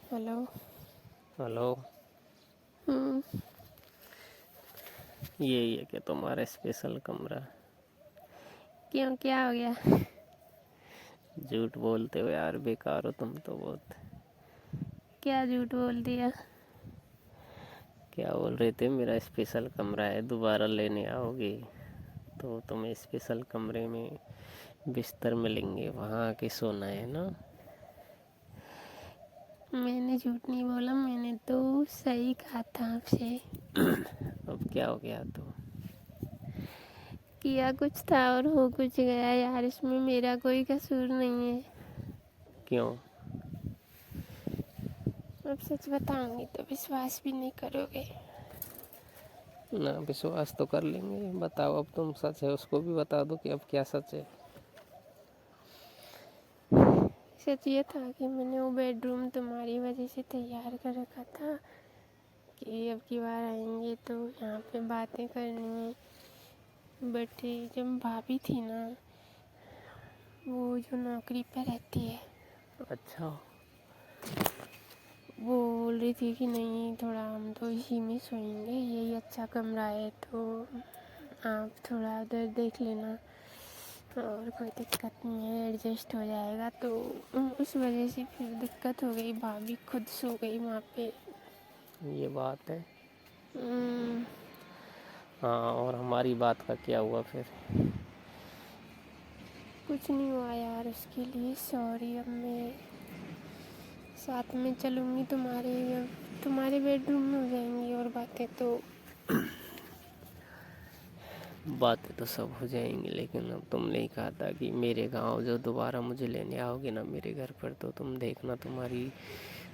Hello. Hello. हम्म। यही है कि तुम्हारा स्पेशल कमरा। क्यों, क्या हो गया? झूठ बोलते हो यार, बेकार हो तुम तो बहुत। क्या झूठ बोल दिया? क्या बोल रहे थे? मेरा स्पेशल कमरा है, दोबारा लेने आओगे तो तुम्हें स्पेशल कमरे में बिस्तर मिलेंगे, वहाँ आके सोना है ना। मैंने झूठ नहीं बोला, मैंने तो सही कहा था आपसे। अब क्या हो गया तो? किया कुछ था और हो कुछ गया यार, इसमें मेरा कोई कसूर नहीं है। क्यों? अब सच बताऊंगी तो विश्वास भी नहीं करोगे। ना, विश्वास तो कर लेंगे। बताओ, अब तुम सच है उसको भी बता दो कि अब क्या सच है। सच ये था कि मैंने वो बेडरूम तुम्हारी वजह से तैयार कर रखा था कि अब की बार आएंगे तो यहाँ पे बातें करनी है। बट जब भाभी थी ना, वो जो नौकरी पर रहती है, अच्छा। वो बोल रही थी कि नहीं, थोड़ा हम तो इसी में सोएंगे, यही अच्छा कमरा है, तो आप थोड़ा उधर देख लेना और कोई दिक्कत नहीं है, एडजस्ट हो जाएगा। तो उस वजह से फिर दिक्कत हो गई, भाभी खुद सो गई वहाँ पे। ये बात है। हम्म। हाँ, और हमारी बात का क्या हुआ फिर? कुछ नहीं हुआ यार, उसके लिए सॉरी। अब मैं साथ में चलूँगी तुम्हारे, अब तुम्हारे बेडरूम में हो जाएंगी और बातें तो। बातें तो सब हो जाएंगी, लेकिन अब तुमने ही कहा था कि मेरे गांव जो दोबारा मुझे लेने आओगे ना मेरे घर पर, तो तुम देखना, तुम्हारी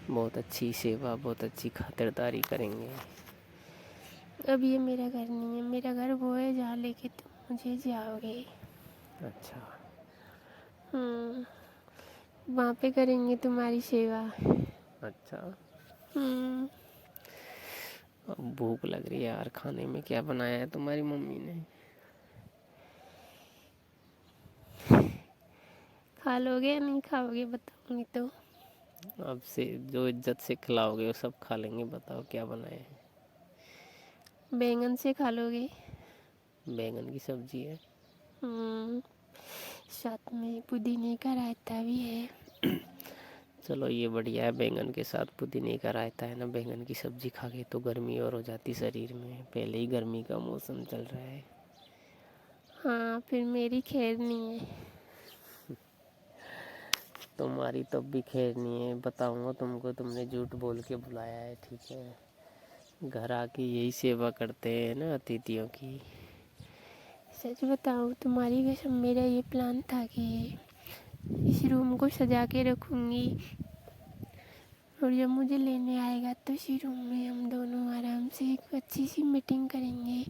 बहुत अच्छी सेवा, बहुत अच्छी खातिरदारी करेंगे। अब ये मेरा घर नहीं है, मेरा घर वो है जहाँ लेके तुम मुझे जाओगे। अच्छा। वहाँ पे करेंगे तुम्हारी सेवा। अच्छा। हम्म। अब भूख लग रही है यार, खाने में क्या बनाया है तुम्हारी मम्मी ने? खा लोगे या नहीं खाओगे, बताऊंगी तो। अब से जो इज्जत से खिलाओगे वो सब खा लेंगे। बताओ क्या बनाया है? बैंगन से खा लोगे? बैंगन की सब्जी है। हम्म। साथ में पुदीने का रायता भी है। चलो ये बढ़िया है, बैंगन के साथ पुदीने का रायता है ना। बैंगन की सब्जी खा के तो गर्मी और हो जाती शरीर में, पहले ही गर्मी का मौसम चल रहा है। हाँ, फिर मेरी खैर नहीं है। तुम्हारी तब भी खैर नहीं है, बताऊंगा तुमको। तुमने झूठ बोल के बुलाया है, ठीक है। घर आके यही सेवा करते हैं ना अतिथियों की। सच बताऊँ, तुम्हारी कसम, मेरा ये प्लान था कि इस रूम को सजा के रखूँगी और जब मुझे लेने आएगा तो इसी रूम में हम दोनों आराम से एक अच्छी सी मीटिंग करेंगे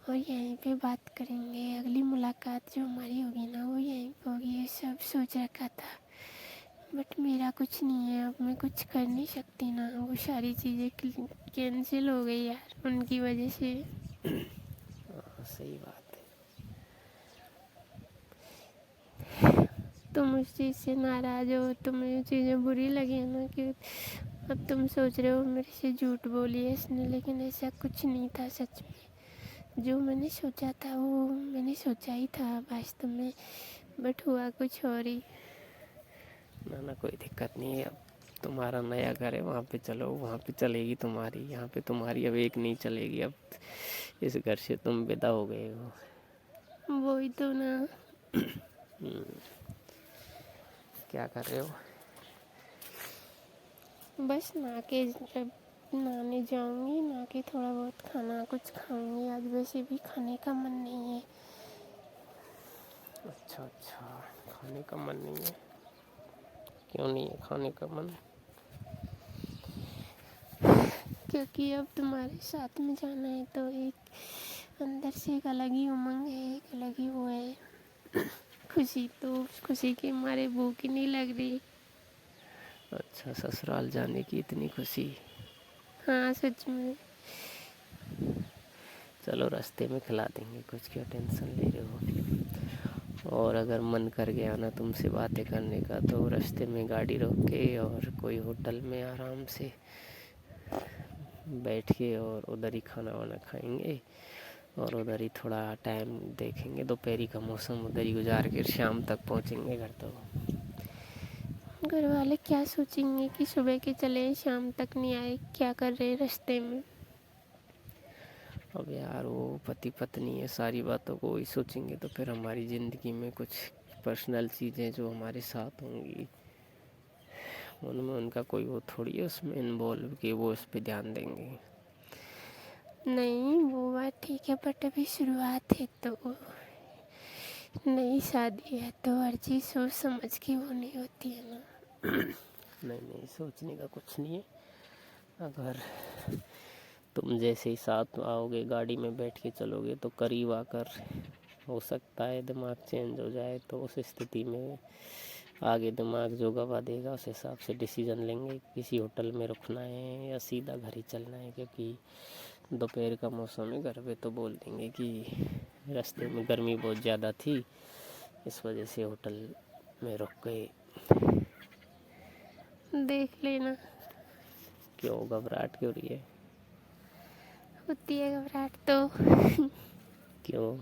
और यहीं पे बात करेंगे। अगली मुलाकात जो हमारी होगी ना, वो यहीं पे होगी। ये सब सोच रखा था, बट मेरा कुछ नहीं है। अब मैं कुछ कर नहीं सकती ना, वो सारी चीज़ें कैंसिल हो गई यार उनकी वजह से। हाँ, सही बात है। तुम उस चीज़ से नाराज़ हो, तुम्हें चीज़ें बुरी लगी है ना, कि अब तुम सोच रहे हो मेरे से झूठ बोली है इसने, लेकिन ऐसा कुछ नहीं था सच में। जो मैंने सोचा था वो मैंने सोचा ही था वास्तव में, बट हुआ कुछ और ही। ना ना, कोई दिक्कत नहीं है। अब तुम्हारा नया घर है, वहाँ पे चलो, वहाँ पे चलेगी तुम्हारी, यहाँ पे तुम्हारी अब एक नहीं चलेगी। अब इस घर से तुम विदा हो गए हो। वही तो ना। क्या कर रहे हो? बस नहा के, जब नहाने जाऊंगी, नहा के थोड़ा बहुत खाना कुछ खाऊंगी। आज वैसे भी खाने का मन नहीं है। अच्छा अच्छा, खाने का मन नहीं है? क्यों नहीं है खाने का मन? क्योंकि अब तुम्हारे साथ में जाना है तो एक अंदर से एक अलग ही उमंग है, एक अलग ही वो है खुशी। तो उस खुशी के मारे भूख ही नहीं लग रही। अच्छा, ससुराल जाने की इतनी खुशी? हाँ, सच में। चलो रास्ते में खिला देंगे कुछ, क्यों टेंशन ले रहे हो। اور اگر من کر گیا نا تم سے باتیں کرنے کا تو راستے میں گاڑی روک کے اور کوئی ہوٹل میں آرام سے بیٹھ کے اور ادھر ہی کھانا وانا کھائیں گے اور ادھر ہی تھوڑا ٹائم دیکھیں گے، دوپہری کا موسم ادھر ہی گزار کے شام تک پہنچیں گے گھر۔ تو گھر والے کیا سوچیں گے کہ صبح کے چلے شام تک نہیں آئے، کیا کر رہے راستے میں؟ اب یار وہ پتی پتنی ہے، ساری باتوں کو وہی سوچیں گے تو پھر ہماری زندگی میں کچھ پرسنل چیزیں جو ہمارے ساتھ ہوں گی ان میں ان کا کوئی وہ تھوڑی ہے اس میں انوالو کہ وہ اس پہ دھیان دیں گے۔ نہیں وہ بات ٹھیک ہے، بٹ ابھی شروعات ہے تو نئی شادی ہے تو ہر چیز سوچ سمجھ کے ہونی ہوتی ہے نا۔ نہیں سوچنے کا کچھ نہیں ہے، اگر تم جیسے ہی ساتھ آؤ گے گاڑی میں بیٹھ کے چلو گے تو قریب آ کر ہو سکتا ہے دماغ چینج ہو جائے، تو اس استھتی میں آگے دماغ جو گواہ دے گا اس حساب سے ڈیسیژن لیں گے، کسی ہوٹل میں رکنا ہے یا سیدھا گھر ہی چلنا ہے، کیونکہ دوپہر کا موسم ہے۔ گھر پہ تو بول دیں گے کہ راستے میں گرمی بہت زیادہ تھی اس وجہ سے ہوٹل میں رک گئے۔ دیکھ لینا۔ کیوں گھبراہٹ کیوں رہی ہے؟ ہوتی ہے گھبراہٹ تو۔ کیوں؟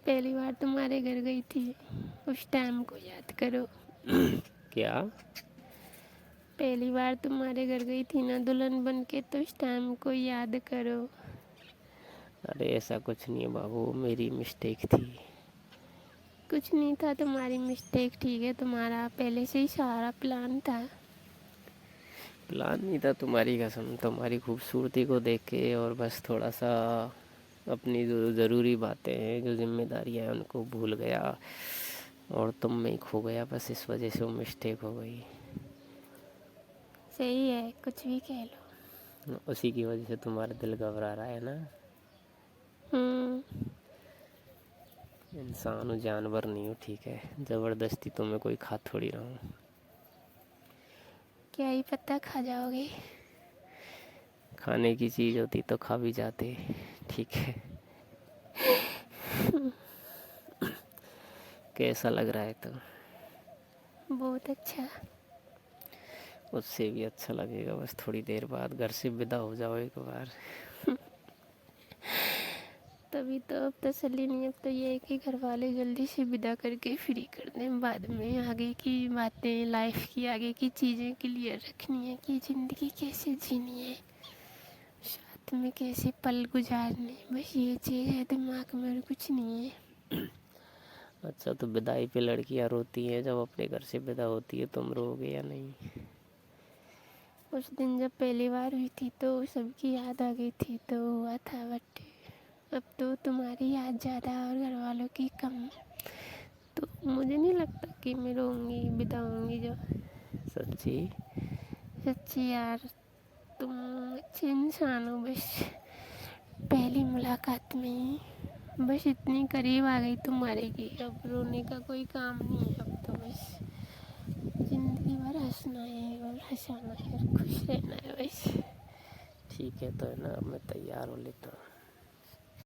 پہلی بار تمہارے گھر گئی تھی اس ٹائم کو یاد کرو۔ کیا؟ پہلی بار تمہارے گھر گئی تھی نا دلہن بن کے، تو اس ٹائم کو یاد کرو۔ ارے ایسا کچھ نہیں ہے بابو، میری مسٹیک تھی۔ کچھ نہیں تھا تمہاری مسٹیک، ٹھیک ہے، تمہارا پہلے سے ہی سارا پلان تھا۔ پلان نہیں تھا، تمہاری قسم، تمہاری خوبصورتی کو دیکھ کے اور بس تھوڑا سا اپنی جو ضروری باتیں ہیں جو ذمہ داریاں ہیں ان کو بھول گیا اور تم میں ہی کھو گیا، بس اس وجہ سے وہ مسٹیک ہو گئی۔ صحیح ہے، کچھ بھی کہہ لو۔ اسی کی وجہ سے تمہارا دل گھبرا رہا ہے نا۔ انسان ہوں، جانور نہیں ہوں، ٹھیک ہے، زبردستی تمہیں کوئی کھا تھوڑی رہا ہوں۔ کیا ہی پتہ کھا جاؤ گے۔ کھانے کی چیز ہوتی تو کھا بھی جاتے، ٹھیک ہے۔ کیسا لگ رہا ہے تو؟ بہت اچھا۔ اس سے بھی اچھا لگے گا، بس تھوڑی دیر بعد گھر سے ودا ہو جاؤ ایک بار۔ تبھی تو اب تسلی نہیں، اب تو یہ ہے کہ گھر والے جلدی سے ودا کر کے فری کر دیں، بعد میں آگے کی باتیں، لائف کی آگے کی چیزیں کلیئر رکھنی ہے کہ زندگی کیسے جینی ہے، ساتھ میں کیسے پل گزارنے، بس یہ چیز ہے دماغ میں اور کچھ نہیں ہے۔ اچھا تو بدائی پہ لڑکیاں روتی ہیں، جب اپنے گھر سے ودا ہوتی ہے تم رو گے یا نہیں؟ اس دن جب پہلی بار ہوئی تھی تو سب کی یاد آ گئی تھی تو ہوا تھا، بٹ اب تو تمہاری یاد زیادہ اور گھر والوں کی کم، تو مجھے نہیں لگتا کہ میں روں گی، ودا ہوں گی جب۔ سچی؟ سچی یار، تم اچھے انسان ہو، بس پہلی ملاقات میں ہی بس اتنی قریب آ گئی تمہارے کی، اب رونے کا کوئی کام نہیں ہے، اب تو بس زندگی بھر ہنسنا ہے اور ہنسانا ہے اور خوش رہنا ہے بس۔ ٹھیک ہے تو ہے نا، اب میں تیار ہو لیتا ہوں۔